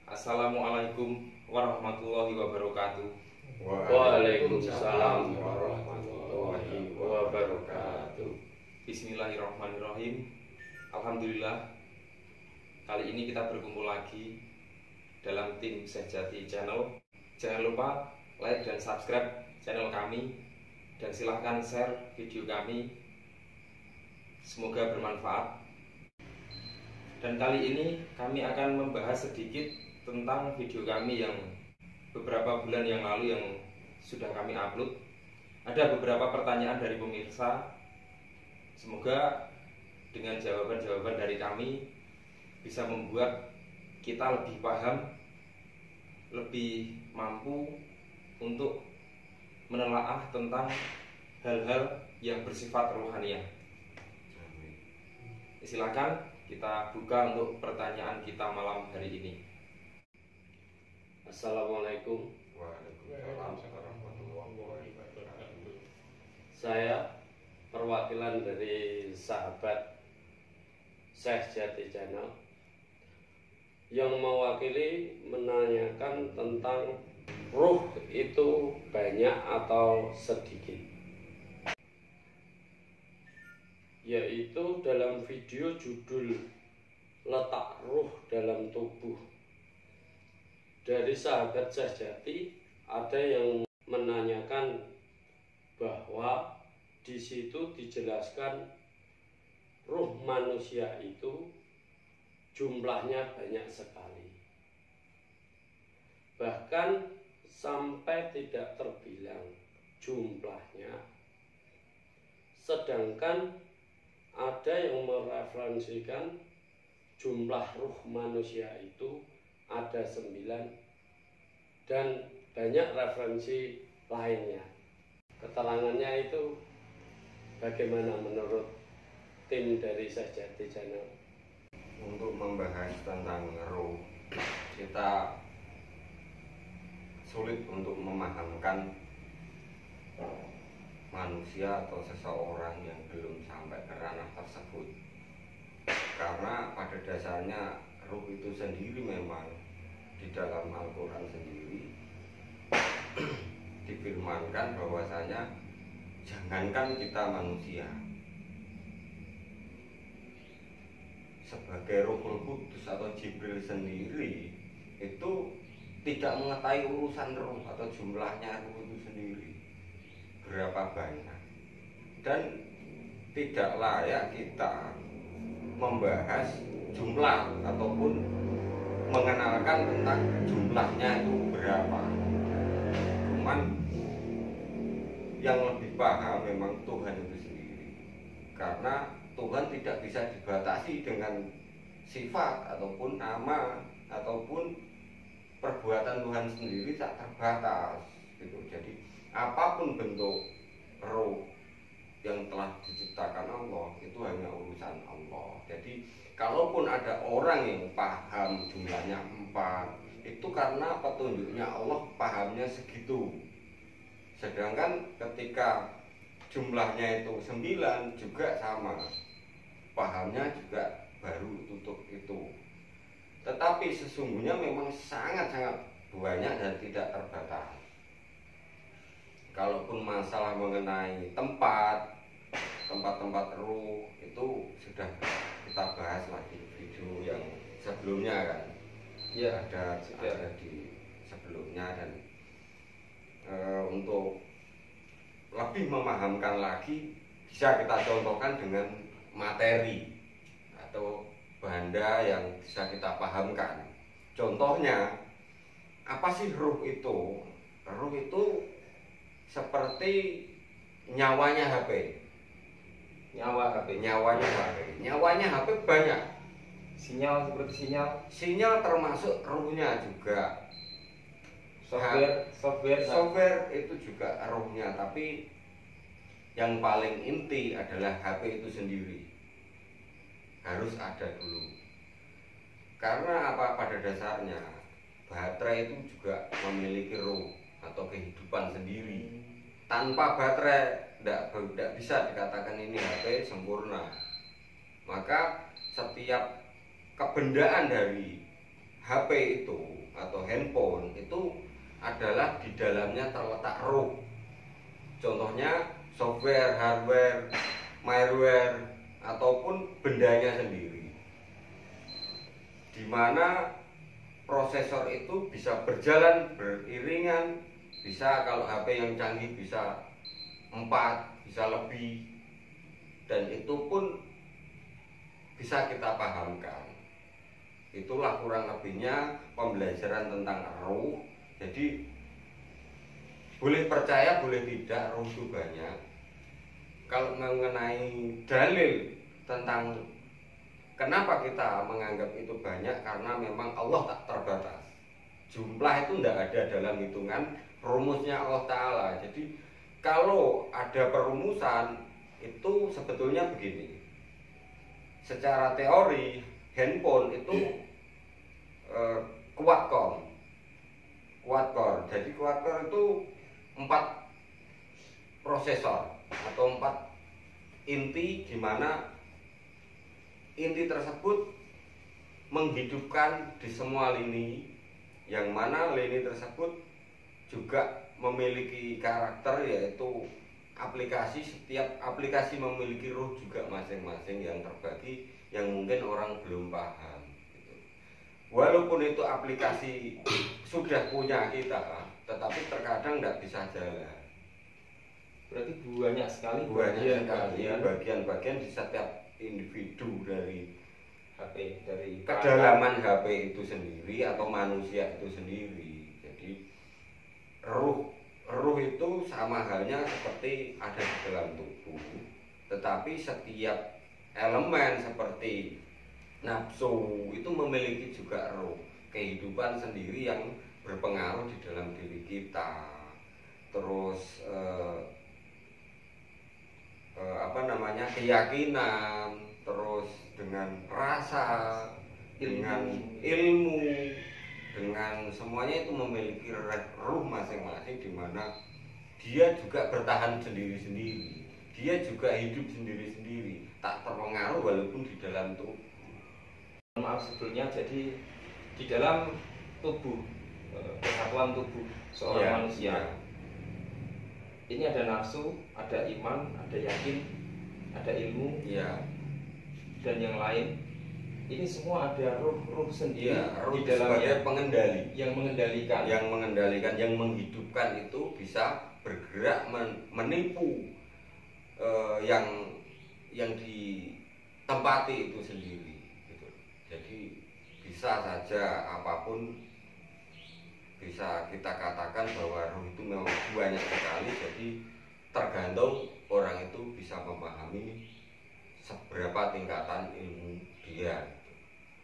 Assalamualaikum warahmatullahi wabarakatuh. Waalaikumsalam warahmatullahi wabarakatuh. Bismillahirrahmanirrahim. Alhamdulillah, kali ini kita berkumpul lagi dalam tim Sehjati Channel. Jangan lupa like dan subscribe channel kami, dan silahkan share video kami. Semoga bermanfaat. Dan kali ini kami akan membahas sedikit tentang video kami yang beberapa bulan yang lalu yang sudah kami upload. Ada beberapa pertanyaan dari pemirsa. Semoga dengan jawaban-jawaban dari kami bisa membuat kita lebih paham, lebih mampu untuk menelaah tentang hal-hal yang bersifat rohaniah. Silakan kita buka untuk pertanyaan kita malam hari ini. Assalamualaikum. Waalaikumsalam warahmatullahi wabarakatuh. Saya perwakilan dari sahabat Sehjati Channel yang mewakili menanyakan tentang ruh itu banyak atau sedikit, yaitu dalam video judul Letak Ruh dalam Tubuh. Dari sahabat Sehjati ada yang menanyakan bahwa di situ dijelaskan ruh manusia itu jumlahnya banyak sekali, bahkan sampai tidak terbilang jumlahnya. Sedangkan ada yang mereferensikan jumlah ruh manusia itu ada 9 dan banyak referensi lainnya. Keterangannya itu bagaimana menurut tim dari Sehjati Channel? Untuk membahas tentang roh, kita sulit untuk memahamkan manusia atau seseorang yang belum sampai ke ranah tersebut, karena pada dasarnya ruh itu sendiri memang di dalam Al-Quran sendiri difirmankan bahwasanya jangankan kita manusia, sebagai Ruhul Qudus atau Jibril sendiri itu tidak mengetahui urusan ruh atau jumlahnya ruh itu sendiri berapa banyak, dan tidak layak kita membahas jumlah ataupun mengenalkan tentang jumlahnya itu berapa. Cuman yang lebih paham memang Tuhan itu sendiri, karena Tuhan tidak bisa dibatasi dengan sifat ataupun nama ataupun perbuatan Tuhan sendiri tak terbatas gitu. Jadi apapun bentuk roh yang telah diciptakan Allah itu hanya urusan Allah. Jadi kalaupun ada orang yang paham jumlahnya 4, itu karena petunjuknya Allah pahamnya segitu. Sedangkan ketika jumlahnya itu 9 juga sama, pahamnya juga baru tutup itu. Tetapi sesungguhnya memang sangat-sangat banyak dan tidak terbatas. Kalaupun masalah mengenai tempat-tempat ruh itu sudah kita bahas lagi di video yang sebelumnya kan. Ya, ada di sebelumnya, dan untuk lebih memahamkan lagi bisa kita contohkan dengan materi atau benda yang bisa kita pahamkan. Contohnya, apa sih ruh itu? Ruh itu seperti nyawanya HP. Nyawanya HP banyak. Sinyal seperti sinyal. Sinyal termasuk ruhnya juga. Software itu juga ruhnya, tapi yang paling inti adalah HP itu sendiri. Harus ada dulu. Karena apa? Pada dasarnya baterai itu juga memiliki ruh atau kehidupan sendiri. Tanpa baterai tidak bisa dikatakan ini HP sempurna. Maka setiap kebendaan dari HP itu atau handphone itu adalah di dalamnya terletak roh. Contohnya software, hardware, malware ataupun bendanya sendiri, di mana prosesor itu bisa berjalan beriringan, bisa kalau HP yang canggih bisa 4, bisa lebih, dan itu pun bisa kita pahamkan. Itulah kurang lebihnya pembelajaran tentang ruh. Jadi boleh percaya boleh tidak, ruh itu banyak. Kalau mengenai dalil tentang kenapa kita menganggap itu banyak, karena memang Allah tak terbatas. Jumlah itu tidak ada dalam hitungan rumusnya Allah Ta'ala. Jadi kalau ada perumusan itu sebetulnya begini. Secara teori handphone itu quad core. Jadi quad core itu 4 prosesor atau 4 inti, di mana inti tersebut menghidupkan di semua lini, yang mana lini tersebut juga memiliki karakter, yaitu aplikasi. Setiap aplikasi memiliki ruh juga masing-masing yang terbagi, yang mungkin orang belum paham gitu. Walaupun itu aplikasi sudah punya kita, tetapi terkadang tidak bisa jalan. Berarti banyak sekali bagian-bagian di setiap individu dari HP, dari kedalaman HP itu sendiri atau manusia itu sendiri. Jadi ruh itu sama halnya seperti ada di dalam tubuh, tetapi setiap elemen seperti nafsu itu memiliki juga ruh, kehidupan sendiri yang berpengaruh di dalam diri kita. Terus keyakinan, terus dengan rasa, dengan ilmu, dengan semuanya itu memiliki ruh masing-masing, di mana dia juga bertahan sendiri-sendiri, dia juga hidup sendiri-sendiri, tak terpengaruh walaupun di dalam tubuh. Maaf sebelumnya, jadi di dalam tubuh, kesatuan tubuh seorang manusia, ini ada nafsu, ada iman, ada yakin, ada ilmu, dan yang lain. Ini semua ada ruh sendiri ruh di dalamnya, pengendali, yang mengendalikan, yang menghidupkan itu, bisa bergerak menipu yang ditempati itu sendiri gitu. Jadi bisa saja apapun bisa kita katakan bahwa ruh itu memang banyak sekali. Jadi tergantung orang itu bisa memahami seberapa tingkatan ilmu dia gitu.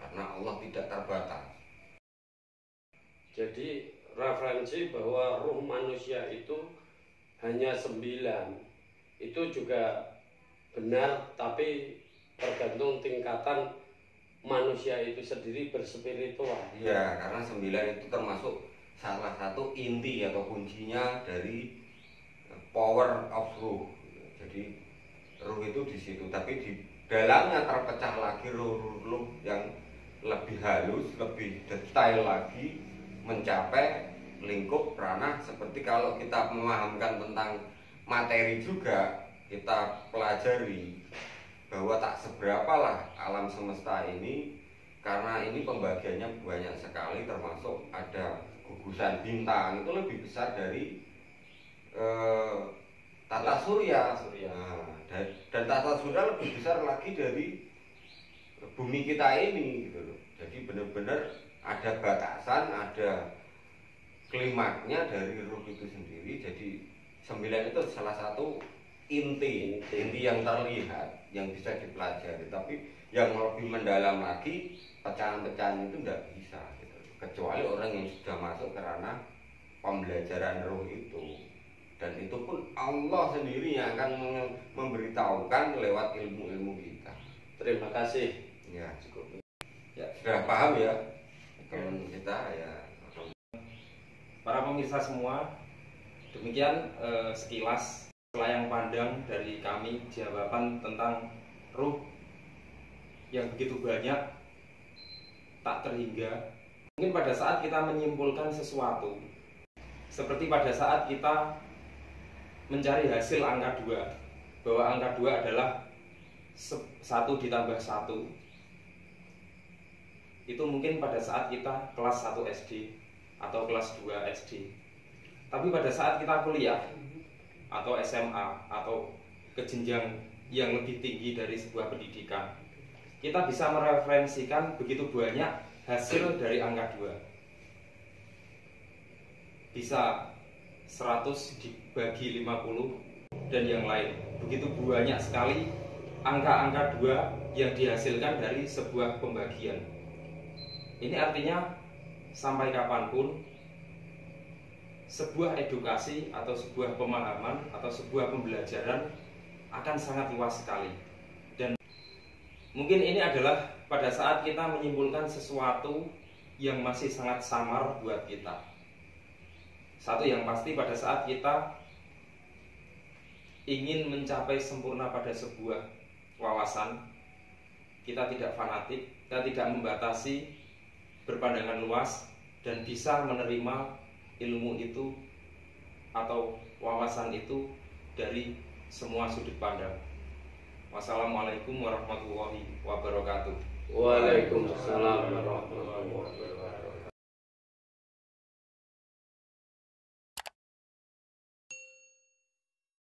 Karena Allah tidak terbatas. Jadi referensi bahwa ruh manusia itu hanya 9 itu juga benar, tapi tergantung tingkatan manusia itu sendiri berspiritual. Iya, karena 9 itu termasuk salah satu inti atau kuncinya dari power of ruh. Jadi ruh itu di situ, tapi di dalamnya terpecah lagi ruh-ruh yang lebih halus, lebih detail lagi, mencapai lingkup ranah. Seperti kalau kita memahamkan tentang materi juga, kita pelajari bahwa tak seberapalah alam semesta ini, karena ini pembagiannya banyak sekali, termasuk ada gugusan bintang itu lebih besar dari tata surya. Dan tata surya lebih besar lagi dari bumi kita ini gitu loh. Jadi benar-benar ada batasan, ada klimaknya dari ruh itu sendiri. Jadi 9 itu salah satu inti yang terlihat, yang bisa dipelajari. Tapi yang lebih mendalam lagi, pecahan-pecahan itu tidak bisa gitu. Kecuali orang yang sudah masuk ke ranah pembelajaran ruh itu. Dan itu pun Allah sendiri yang akan memberitahukan lewat ilmu-ilmu kita. Terima kasih. Ya, cukup. Ya, sudah paham ya teman kita ya. Para pemirsa semua, demikian sekilas selayang pandang dari kami jawaban tentang ruh yang begitu banyak tak terhingga. Mungkin pada saat kita menyimpulkan sesuatu, seperti pada saat kita mencari hasil angka 2, bahwa angka 2 adalah 1 ditambah 1, itu mungkin pada saat kita kelas 1 SD atau kelas 2 SD. Tapi pada saat kita kuliah atau SMA atau ke jenjang yang lebih tinggi dari sebuah pendidikan, kita bisa mereferensikan begitu banyak hasil dari angka 2. Bisa 100 dibagi 50 dan yang lain. Begitu banyak sekali angka-angka 2 yang dihasilkan dari sebuah pembagian. Ini artinya sampai kapanpun sebuah edukasi atau sebuah pemahaman atau sebuah pembelajaran akan sangat luas sekali. Dan mungkin ini adalah pada saat kita menyimpulkan sesuatu yang masih sangat samar buat kita. Satu yang pasti, pada saat kita ingin mencapai sempurna pada sebuah wawasan, kita tidak fanatik, kita tidak membatasi, berpandangan luas, dan bisa menerima ilmu itu atau wawasan itu dari semua sudut pandang. Wassalamualaikum warahmatullahi wabarakatuh. Waalaikumsalam warahmatullahi wabarakatuh.